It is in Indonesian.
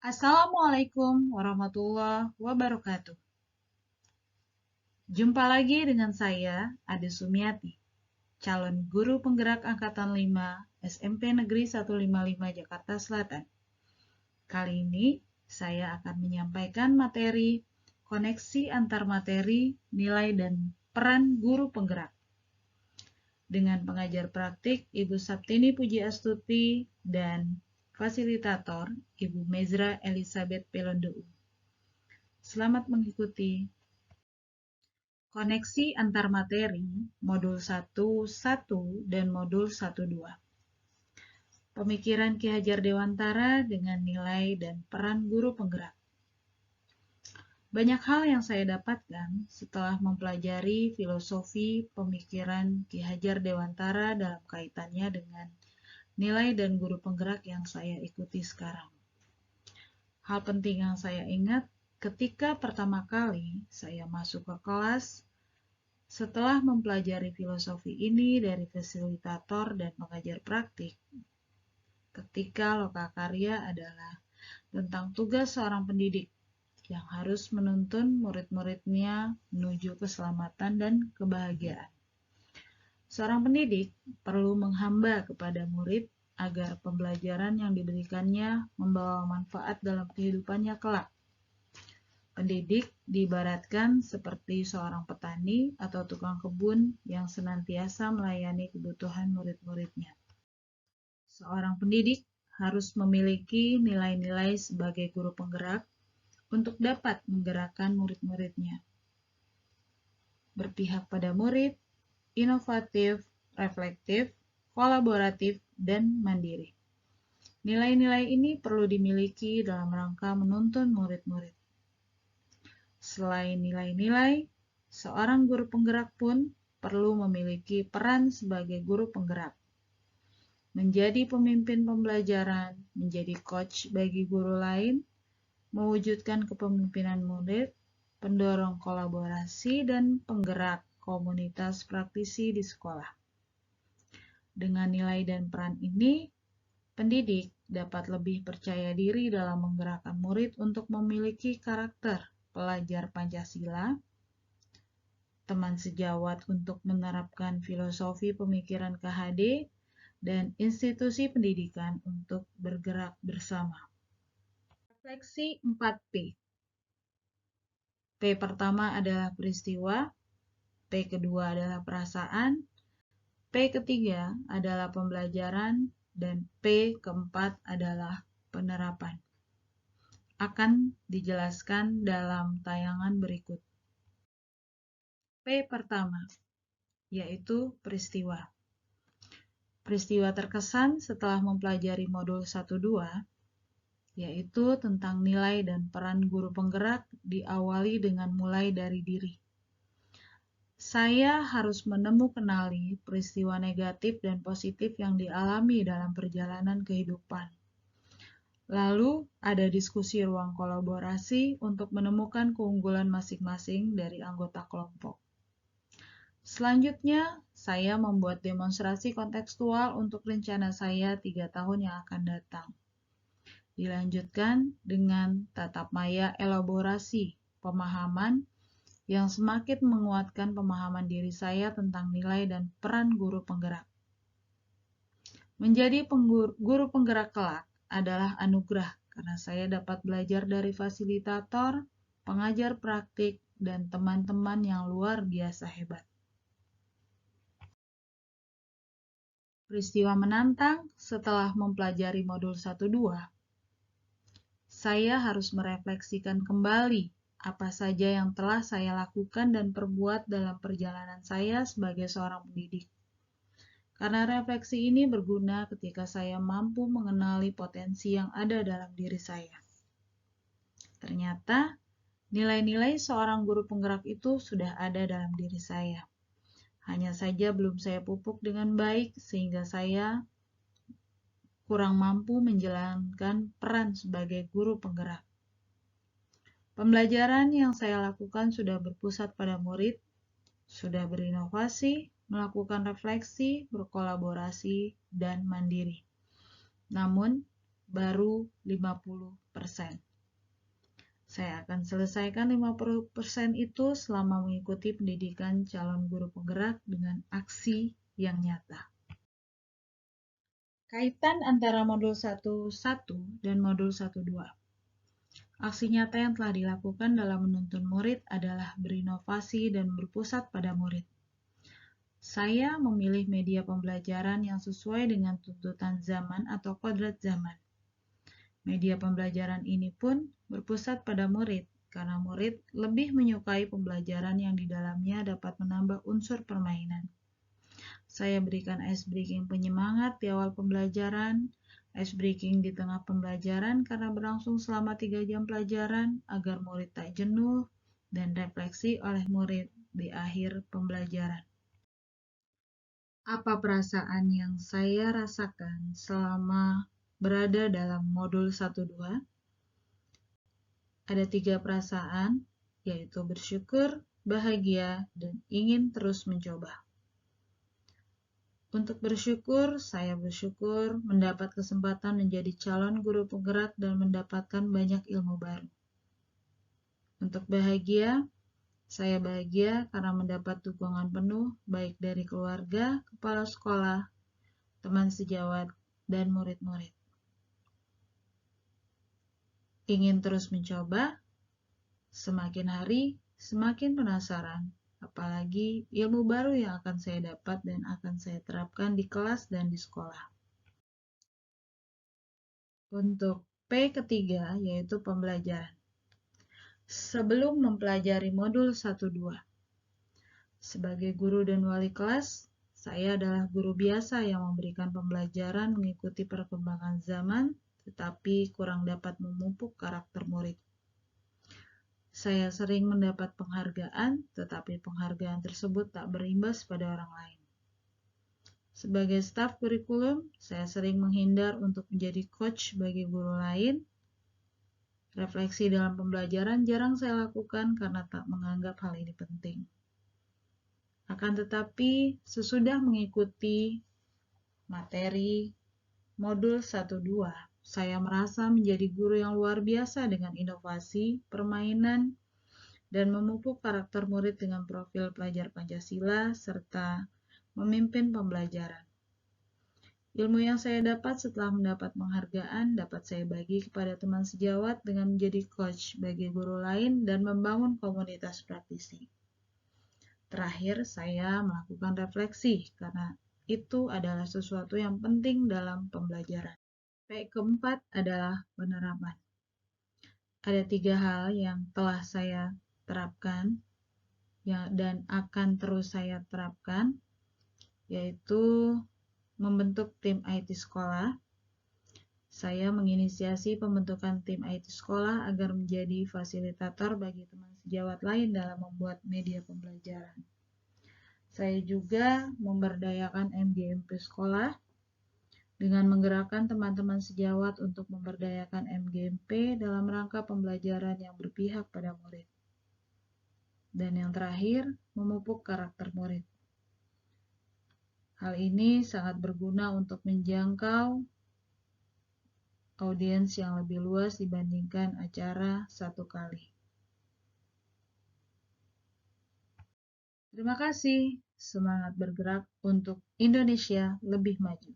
Assalamualaikum warahmatullahi wabarakatuh. Jumpa lagi dengan saya, Ade Sumiati, calon guru penggerak Angkatan 5 SMP Negeri 155 Jakarta Selatan. Kali ini, saya akan menyampaikan materi koneksi antar materi, nilai, dan peran guru penggerak. Dengan pengajar praktik Ibu Saptini Puji Astuti dan fasilitator Ibu Mezra Elizabeth Pelondou. Selamat mengikuti. Koneksi antar materi, modul 1.1 dan modul 1.2. Pemikiran Ki Hajar Dewantara dengan nilai dan peran guru penggerak. Banyak hal yang saya dapatkan setelah mempelajari filosofi pemikiran Ki Hajar Dewantara dalam kaitannya dengan nilai dan guru penggerak yang saya ikuti sekarang. Hal penting yang saya ingat ketika pertama kali saya masuk ke kelas setelah mempelajari filosofi ini dari fasilitator dan pengajar praktik, ketika lokakarya adalah tentang tugas seorang pendidik yang harus menuntun murid-muridnya menuju keselamatan dan kebahagiaan. Seorang pendidik perlu menghamba kepada murid agar pembelajaran yang diberikannya membawa manfaat dalam kehidupannya kelak. Pendidik diibaratkan seperti seorang petani atau tukang kebun yang senantiasa melayani kebutuhan murid-muridnya. Seorang pendidik harus memiliki nilai-nilai sebagai guru penggerak untuk dapat menggerakkan murid-muridnya. Berpihak pada murid, inovatif, reflektif, kolaboratif, dan mandiri. Nilai-nilai ini perlu dimiliki dalam rangka menuntun murid-murid. Selain nilai-nilai, seorang guru penggerak pun perlu memiliki peran sebagai guru penggerak. Menjadi pemimpin pembelajaran, menjadi coach bagi guru lain, mewujudkan kepemimpinan murid, pendorong kolaborasi, dan penggerak komunitas praktisi di sekolah. Dengan nilai dan peran ini, pendidik dapat lebih percaya diri dalam menggerakkan murid untuk memiliki karakter pelajar Pancasila, teman sejawat untuk menerapkan filosofi pemikiran KHD, dan institusi pendidikan untuk bergerak bersama. Refleksi 4P. P pertama adalah peristiwa, P kedua adalah perasaan, P ketiga adalah pembelajaran, dan P keempat adalah penerapan. Akan dijelaskan dalam tayangan berikut. P pertama, yaitu peristiwa. Peristiwa terkesan setelah mempelajari modul 1.2, yaitu tentang nilai dan peran guru penggerak diawali dengan mulai dari diri. Saya harus kenali peristiwa negatif dan positif yang dialami dalam perjalanan kehidupan. Lalu, ada diskusi ruang kolaborasi untuk menemukan keunggulan masing-masing dari anggota kelompok. Selanjutnya, saya membuat demonstrasi kontekstual untuk rencana saya 3 tahun yang akan datang. Dilanjutkan dengan tatap maya elaborasi pemahaman yang semakin menguatkan pemahaman diri saya tentang nilai dan peran guru penggerak. Menjadi guru penggerak kelak adalah anugerah karena saya dapat belajar dari fasilitator, pengajar praktik, dan teman-teman yang luar biasa hebat. Peristiwa menantang setelah mempelajari modul 1.2, saya harus merefleksikan kembali apa saja yang telah saya lakukan dan perbuat dalam perjalanan saya sebagai seorang pendidik. Karena refleksi ini berguna ketika saya mampu mengenali potensi yang ada dalam diri saya. Ternyata, nilai-nilai seorang guru penggerak itu sudah ada dalam diri saya. Hanya saja belum saya pupuk dengan baik sehingga saya kurang mampu menjalankan peran sebagai guru penggerak. Pembelajaran yang saya lakukan sudah berpusat pada murid, sudah berinovasi, melakukan refleksi, berkolaborasi, dan mandiri. Namun, baru 50%. 50%. Saya akan selesaikan 50% itu selama mengikuti pendidikan calon guru penggerak dengan aksi yang nyata. Kaitan antara modul 1.1 dan modul 1.2. Aksi nyata yang telah dilakukan dalam menuntun murid adalah berinovasi dan berpusat pada murid. Saya memilih media pembelajaran yang sesuai dengan tuntutan zaman atau kodrat zaman. Media pembelajaran ini pun berpusat pada murid, karena murid lebih menyukai pembelajaran yang di dalamnya dapat menambah unsur permainan. Saya berikan ice breaking penyemangat di awal pembelajaran, ice breaking di tengah pembelajaran karena berlangsung selama 3 jam pelajaran agar murid tak jenuh, dan refleksi oleh murid di akhir pembelajaran. Apa perasaan yang saya rasakan selama berada dalam modul 1.2? Ada 3 perasaan, yaitu bersyukur, bahagia, dan ingin terus mencoba. Untuk bersyukur, saya bersyukur mendapat kesempatan menjadi calon guru penggerak dan mendapatkan banyak ilmu baru. Untuk bahagia, saya bahagia karena mendapat dukungan penuh baik dari keluarga, kepala sekolah, teman sejawat, dan murid-murid. Ingin terus mencoba, semakin hari semakin penasaran, apalagi ilmu baru yang akan saya dapat dan akan saya terapkan di kelas dan di sekolah. Untuk P ketiga, yaitu pembelajaran. Sebelum mempelajari modul 1.2, sebagai guru dan wali kelas, saya adalah guru biasa yang memberikan pembelajaran mengikuti perkembangan zaman, tetapi kurang dapat memupuk karakter murid. Saya sering mendapat penghargaan, tetapi penghargaan tersebut tak berimbas pada orang lain. Sebagai staf kurikulum, saya sering menghindar untuk menjadi coach bagi guru lain. Refleksi dalam pembelajaran jarang saya lakukan karena tak menganggap hal ini penting. Akan tetapi, sesudah mengikuti materi modul 1.2, saya merasa menjadi guru yang luar biasa dengan inovasi, permainan, dan memupuk karakter murid dengan profil pelajar Pancasila, serta memimpin pembelajaran. Ilmu yang saya dapat setelah mendapat penghargaan dapat saya bagi kepada teman sejawat dengan menjadi coach bagi guru lain dan membangun komunitas praktisi. Terakhir, saya melakukan refleksi karena itu adalah sesuatu yang penting dalam pembelajaran. P keempat adalah penerapan. Ada 3 hal yang telah saya terapkan dan akan terus saya terapkan, yaitu membentuk tim IT sekolah. Saya menginisiasi pembentukan tim IT sekolah agar menjadi fasilitator bagi teman sejawat lain dalam membuat media pembelajaran. Saya juga memberdayakan MGMP sekolah dengan menggerakkan teman-teman sejawat untuk memberdayakan MGMP dalam rangka pembelajaran yang berpihak pada murid. Dan yang terakhir, memupuk karakter murid. Hal ini sangat berguna untuk menjangkau audiens yang lebih luas dibandingkan acara satu kali. Terima kasih, semangat bergerak untuk Indonesia lebih maju.